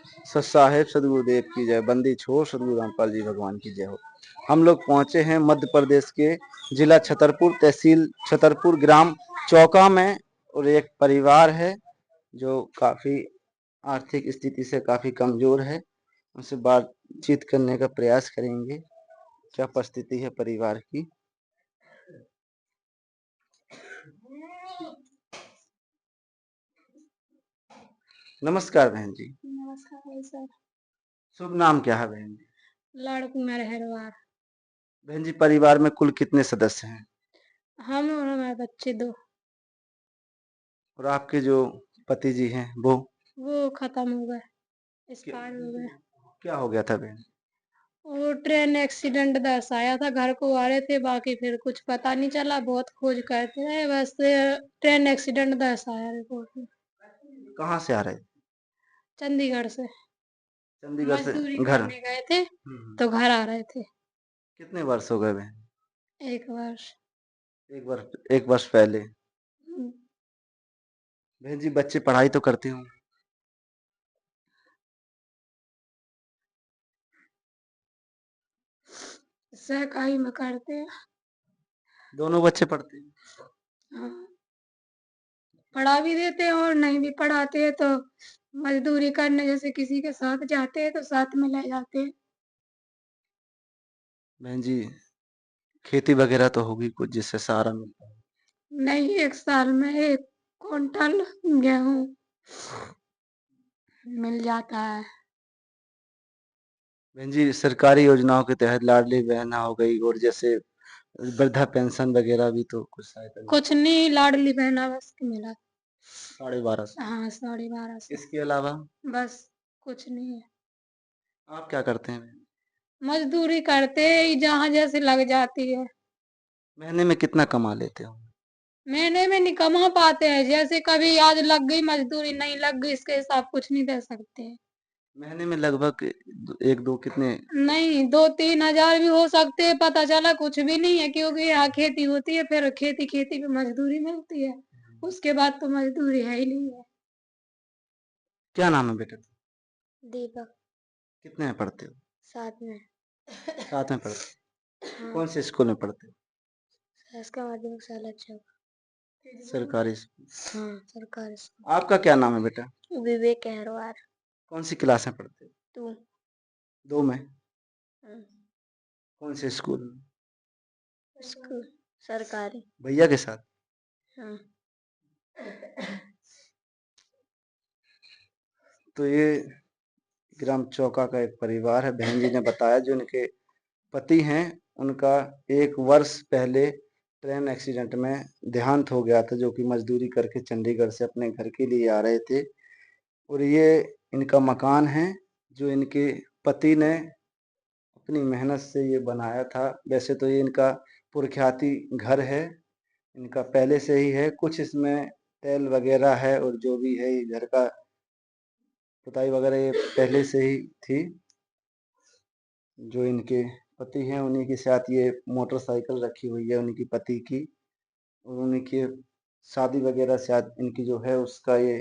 सत साहेब सदगुरुदेव की जय, बंदी छोड़ सदगुरु रामपाल जी भगवान की जय हो। हम लोग पहुंचे हैं मध्य प्रदेश के जिला छतरपुर, तहसील छतरपुर, ग्राम चौका में। और एक परिवार है जो काफी आर्थिक स्थिति से काफी कमजोर है। उनसे बातचीत करने का प्रयास करेंगे, क्या परिस्थिति है परिवार की। नमस्कार बहन जी। नमस्कार भाई सर। शुभ नाम क्या है बहन जी? लाड़कुमार हेरवार। बहन जी, परिवार में कुल कितने सदस्य हैं? हम और हमारे बच्चे 2। और आपके जो पति जी हैं वो खत्म हो गए, एक्सपायर हो गए। क्या हो गया था बहन? वो ट्रेन एक्सीडेंट दर्शाया था, घर को आ रहे थे, बाकी फिर कुछ पता नहीं चला, बहुत खोज करते रहे, बस ट्रेन एक्सीडेंट दर्शाया रिपोर्ट में। कहाँ से आ रहे थे? चंडीगढ़ से चंडीगढ़ से मजदूरी घर? करने गए थे, तो घर आ रहे थे। कितने वर्ष हो गए बहन? 1 वर्ष। एक वर्ष पहले। बहन जी, बच्चे पढ़ाई तो करते हों? सहकारी में करते हैं। दोनों बच्चे पढ़ते हैं? हाँ, पढ़ा भी देते हैं और नहीं भी पढ़ाते हैं तो मजदूरी करने जैसे किसी के साथ जाते हैं तो साथ में ले जाते हैं। बहन जी, खेती वगैरह तो होगी कुछ जिससे सहारा मिलता है? नहीं, 1 साल में 1 क्विंटल गेहूं मिल जाता है। बहन जी, सरकारी योजनाओं के तहत लाडली बहना हो गई और जैसे वृद्धा पेंशन वगैरह भी तो कुछ सहायता मिलती कुछ नहीं, लाडली बहना बस के मिला। है? 1250। हाँ, 1250। इसके अलावा बस कुछ नहीं है। आप क्या करते हैं बहन? मजदूरी करते हैं, जहाँ जैसे लग जाती है। महीने में कितना कमा लेते हो? महीने में नहीं कमा पाते हैं, जैसे कभी आज लग गई मजदूरी, नहीं लग गई इसके हिसाब कुछ नहीं दे सकते हैं। महीने में लगभग एक दो कितने? नहीं, 2-3 हजार भी हो सकते हैं, पता चला कुछ भी नहीं है, क्योंकि यहाँ खेती होती है, फिर खेती खेती पे मजदूरी मिलती है, उसके बाद तो मजदूरी है ही नहीं है। क्या नाम है बेटा? दीपक। कितने में पढ़ते हो? 7 में। साथ में पढ़ते हो? हाँ। कौन से स्कूल में पढ़ते हो? संस्कार माध्यमिक शाला चौक। सरकारी स्कूल। हाँ, सरकारी स्कूल। आपका क्या नाम है बेटा? विवेक अहरवार। कौन सी क्लास में पढ़ते हो? तू। 2 में। हाँ। कौन से स्कूल में? स्कूल सरकारी। भैया के साथ? हाँ। तो ये ग्राम चौका का एक परिवार है। बहन जी ने बताया जो उनके पति हैं, उनका 1 वर्ष पहले ट्रेन एक्सीडेंट में देहांत हो गया था, जो कि मजदूरी करके चंडीगढ़ से अपने घर के लिए आ रहे थे। और ये इनका मकान है जो इनके पति ने अपनी मेहनत से ये बनाया था। वैसे तो ये इनका पुरख्याति घर है, इनका पहले से ही है। कुछ इसमें तेल वगैरह है और जो भी है ये घर का पुताई वगैरह ये पहले से ही थी। जो इनके पति हैं उन्हीं के साथ ये मोटरसाइकिल रखी हुई है उनकी पति की, और उनकी शादी वगैरह शायद इनकी जो है उसका ये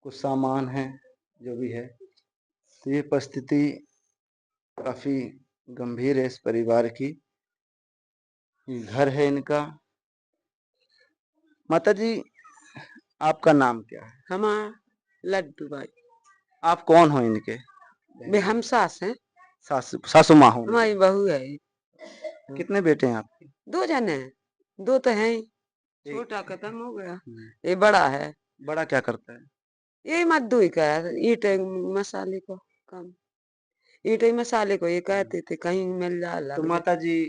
कुछ सामान है जो भी है। तो ये परिस्थिति काफी गंभीर है इस परिवार की। ये घर है इनका। माता जी, आपका नाम क्या है? हमारा लड्डू भाई। आप कौन हो इनके? वे हम सास हैं, सासू माँ हो उनकी? हमारी बहू है। कितने बेटे हैं आपके? 2 जने हैं, 2 तो हैं ही, छोटा खत्म हो गया, ये बड़ा है। बड़ा क्या करता है? ये मजदूरी का है, ईट मसाले को काम, ईट मसाले को ये कहते थे, कहीं मिल जाए तो लग जाए। माता जी,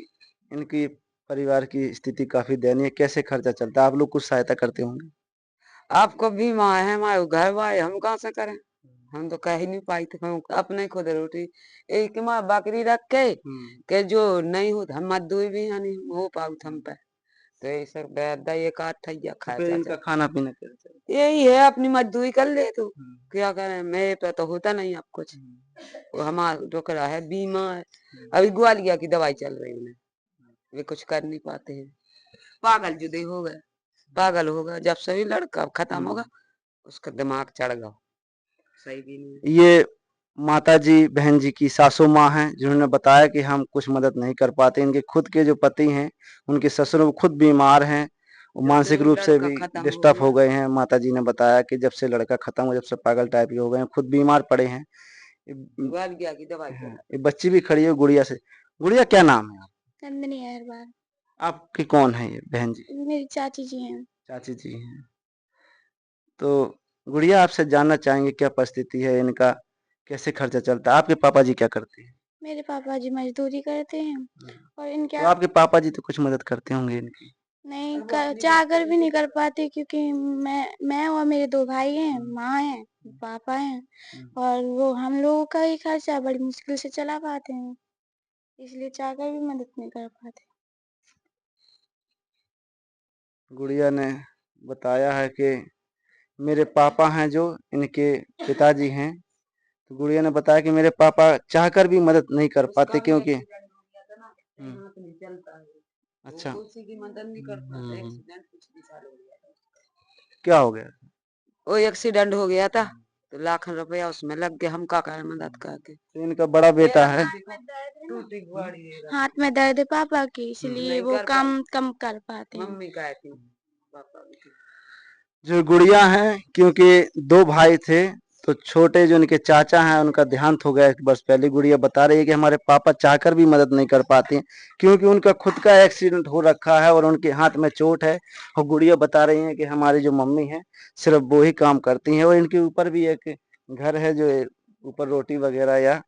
इनकी परिवार की स्थिति काफी दयनीय, कैसे खर्चा चलता है? आप लोग कुछ सहायता करते होंगे? आपको भी माँ है, हमारे घर वाले, हम कहाँ से करें? हम तो कह ही नहीं पाई थे, हम अपने खुद रोटी एक माँ बकरी रख के जो नहीं हो हम मजदूरी भी नहीं हो पाऊ हम पे, तो ये सब बेदा ये काठैया तो खाया फिर इनका खाना पीना कैसे? यही है, अपनी मजदूरी कर ले तो क्या करें, मेरे पे तो होता नहीं अब कुछ। वो हमारा डोकरा है, बीमा है, अभी ग्वालिया की दवाई चल रही उन्हें, वे कुछ कर नहीं पाते हैं। पागल जुदे हो गए, पागल होगा जब सभी लड़का खत्म होगा, उसका दिमाग चढ़ गया, सही भी नहीं। ये माता जी बहन जी की सासू माँ हैं, जिन्होंने बताया कि हम कुछ मदद नहीं कर पाते। इनके खुद के जो पति हैं, उनके ससुर वो खुद बीमार हैं, वो जब मानसिक से रूप से लड़का भी खत्म हो डिस्टर्ब हो गया गए हैं। माता जी ने बताया कि जब से लड़का खत्म हुआ, जब से पागल टाइप के हो गए हैं, खुद बीमार पड़े हैं। ये ग्वाल गया की दवाई हाँ, करा। ये बच्ची भी खड़ी है गुड़िया से। गुड़िया क्या नाम है आप? नंदनी अहरबार। आपकी कौन है ये बहन जी? मेरी चाची जी हैं। चाची जी हैं। तो गुड़िया आपसे जानना चाहेंगे क्या परिस्थिति है इनका, कैसे खर्चा चलता है? आपके पापा जी क्या करते हैं? मेरे पापा जी मजदूरी करते हैं और इनके तो आपके पापा जी तो कुछ मदद करते होंगे इनकी। नहीं चाह कर भी नहीं कर पाते, क्योंकि मैं और मेरे 2 भाई हैं, माँ है, पापा हैं, और वो हम लोगों का ही खर्चा बड़ी मुश्किल से चला पाते हैं, इसलिए चाह कर भी मदद नहीं कर पाते। गुड़िया ने बताया है कि मेरे पापा हैं जो इनके पिताजी हैं। तो गुड़िया ने बताया कि मेरे पापा चाहकर भी मदद नहीं कर पाते, क्योंकि हाथ नहीं चलता है। अच्छा, वो किसी की मदद नहीं कर पाता। एक्सीडेंट पिछले साल हो गया था। क्या हो गया? वो एक्सीडेंट हो गया था, तो लाखों रुपया उसमें लग गया। हम का करें मदद करके। तो इनका बड़ा बेटा है। टूटी बुआड़ी है। हाथ में दर्द है पापा की, इसलिए नहीं वो कर कम कम कर पाते हैं। मम्मी का थी, पापा की। जो गुड़िया हैं, क्योंकि 2 भाई थे, तो छोटे जो इनके चाचा हैं उनका देहांत हो गया 1 वर्ष पहले। गुड़िया बता रही है कि हमारे पापा चाहकर भी मदद नहीं कर पाते हैं, क्योंकि उनका खुद का एक्सीडेंट हो रखा है और उनके हाथ में चोट है। और गुड़िया बता रही हैं कि हमारी जो मम्मी है सिर्फ वो ही काम करती हैं, और इनके ऊपर भी एक घर है जो ऊपर रोटी वगैरह या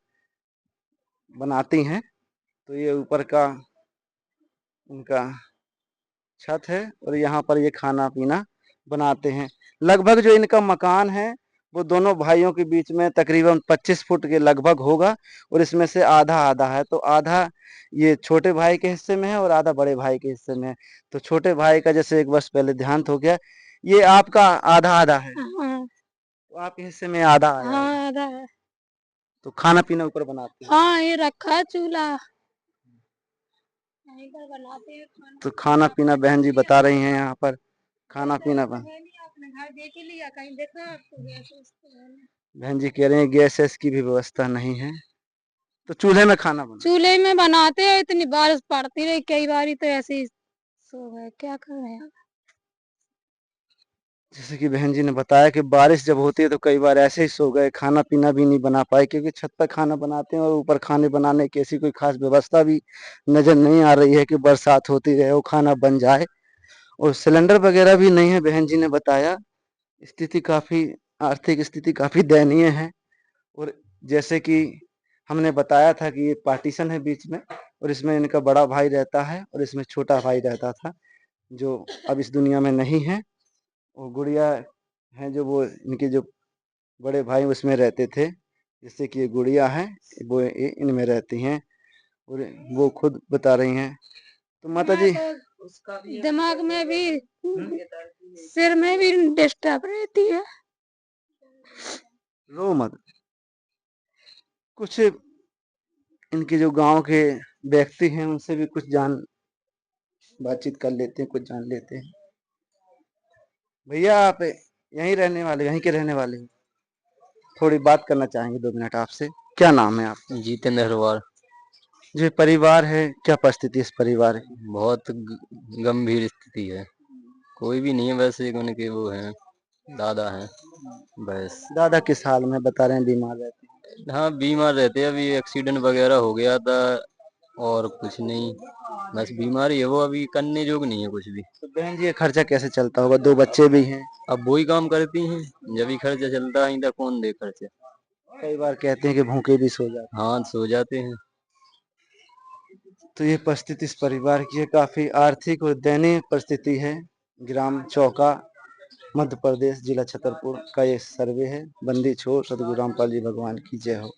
बनाती हैं। तो ये ऊपर का उनका छत है और यहाँ पर ये खाना पीना बनाते हैं। लगभग जो इनका मकान है वो दोनों भाइयों के बीच में तकरीबन 25 फुट के लगभग होगा, और इसमें से आधा आधा है। तो आधा ये छोटे भाई के हिस्से में है और आधा बड़े भाई के हिस्से में है। तो छोटे भाई का जैसे 1 वर्ष पहले देहांत हो गया, ये आपका आधा आधा है, हाँ, तो आपके हिस्से में आधा आया है। हाँ, आधा है। तो खाना पीना ऊपर बनाते हैं। हाँ, ये रखा है चूल्हा, यहीं पर बनाते हैं खाना। तो खाना पीना बहन जी बता रही हैं यहाँ पर खाना पीना बन। है नहीं, आपने घर देख ही लिया, कहीं देखा आपको गैस वैस तो है नहीं। बहन जी कह रहे हैं गैस वैस की भी व्यवस्था नहीं है, तो चूल्हे में खाना बना। चूल्हे में बनाते हैं, इतनी बारिश पड़ती रही कई बारी, तो ऐसे ही सो गए, क्या कर रहे हैं। जैसे कि बहन जी ने बताया कि बारिश जब होती है तो कई बार ऐसे ही सो गए, खाना पीना भी नहीं बना पाए, क्योंकि छत पर खाना बनाते हैं और ऊपर खाने बनाने की ऐसी कोई खास व्यवस्था भी नजर नहीं आ रही है कि बरसात होती रहे वो खाना बन जाए। और सिलेंडर वगैरह भी नहीं है, बहन जी ने बताया। स्थिति काफी आर्थिक स्थिति काफी दयनीय है। और जैसे कि हमने बताया था कि ये पार्टीशन है बीच में, और इसमें इनका बड़ा भाई रहता है और इसमें छोटा भाई रहता था, जो अब इस दुनिया में नहीं है। और गुड़िया हैं जो वो इनके जो बड़े भाई उसमें रहते थे, जैसे कि ये गुड़िया है, वो इनमें रहती हैं और वो खुद बता रही हैं। तो माता जी दिमाग में भी, सिर में भी डिस्टर्ब रहती है। रो मत। कुछ इनके जो गांव के व्यक्ति हैं उनसे भी कुछ बातचीत कर लेते हैं, कुछ जान लेते हैं। भैया आप यहीं रहने वाले, यहीं के रहने वाले हैं? थोड़ी बात करना चाहेंगे 2 मिनट आपसे। क्या नाम है आपका? जितेंद्र अग्रवाल। जो परिवार है, क्या परिस्थिति इस परिवार की? बहुत गंभीर स्थिति है। कोई भी नहीं है, वैसे एक उनके वो हैं, दादा हैं बस। दादा किस हाल में बता रहे हैं, बीमार रहते हैं? हाँ बीमार रहते हैं, अभी एक्सीडेंट वगैरह हो गया था और कुछ नहीं, बस बीमारी है वो, अभी करने जोग नहीं है कुछ भी। तो बहन जी ये खर्चा कैसे चलता होगा? 2 बच्चे भी हैं। अब वो ही काम करती हैं, जब ही खर्चा चलता है, इधर कौन दे खर्चा। कई बार कहते हैं कि भूखे भी सो जाते हाँ सो जाते हैं। हैं। तो ये परिस्थिति इस परिवार की है, काफी आर्थिक और दयनीय परिस्थिति है। ग्राम चौका, मध्य प्रदेश, जिला छतरपुर का ये सर्वे है। बंदी छोड़, सतगुरु रामपाल जी भगवान की जय हो।